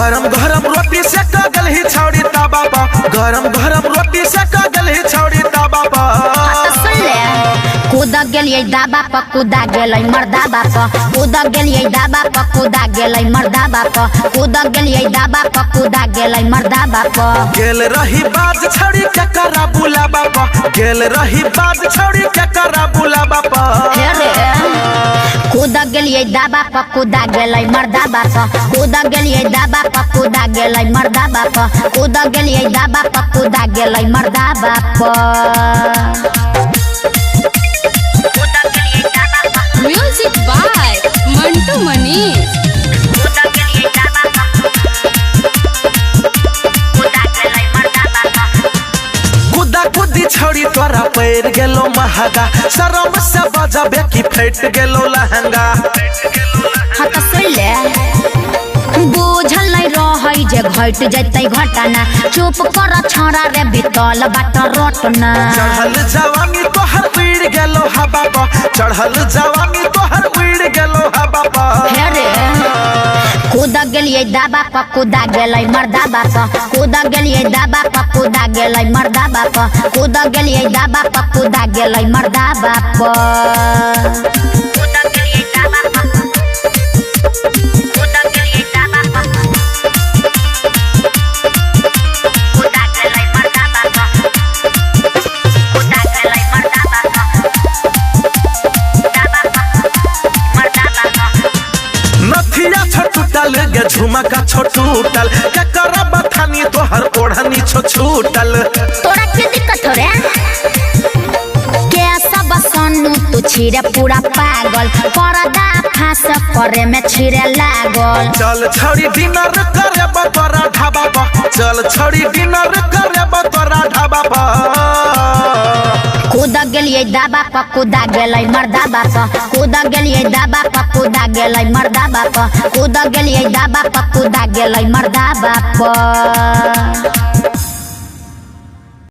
गरम गरम रोटी से कगल ही छौड़ी ताबा पा गरम गरम रोटी से कगल ही छौड़ी ताबा पा कूद गेलिए दाबा प कूदा गेलै मर्दा बाप कूद गेलिए दाबा प कूदा गेलै मर्दा बाप कूद गेलिए दाबा प कूदा गेलै मर्दा बाप गेल रही बाज छौड़ी के करा बुला बापा गेल रही बाज छौड़ी के करा बुला बापा कूद गेलिए दाबा प कूदा गेलै मर्दा बाप कूद गेलिए दाबा प कूदा गेलै मर्दा बाप कूद गेलिए दाबा प कूदा गेलै मर्दा बाप म्यूजिक बाय मंटू मनीष कुदा कुदी छौड़ी तोरा पैर गेलो महगा शरम से बजाबे की फट गेलो लहंगा हत सुले बुझल नहीं रहै जे घट जतै घटना चुप कर छौरा रे बितल बाट रोटना चढ़ल जवानी तोहर उड़ गेलो हवा पा चढ़ल जवानी तोहर उड़ गेलो हवा पा रे कूद गेलिए दाबा प कूदा गेलै मर्दा बाप कूद गेलिए दाबा प कूदा गेलै मर्दा बाप कूद गेलिए दाबा प कूदा गेलै मर्दा बाप नथिया छटुटल गे झुमका छटुटल के करा बथानी तोहर ओढ़नी छटुटल तोरा के दिक्कत हो रे के सब सन्नू तू छिरे पूरा पागल परदा फास करे में छिरे लागल चल छौड़ी डिनर करे तोरा ढाबा पा चल छौड़ी डिनर करे तोरा ढाबा पा कूद गेलिए दाबा प कूदा गेलै मर्दा बाप कूद गेलिए दाबा प कूदा गेलै मर्दा बाप कूद गेलिए दाबा प कूदा गेलै मर्दा बाप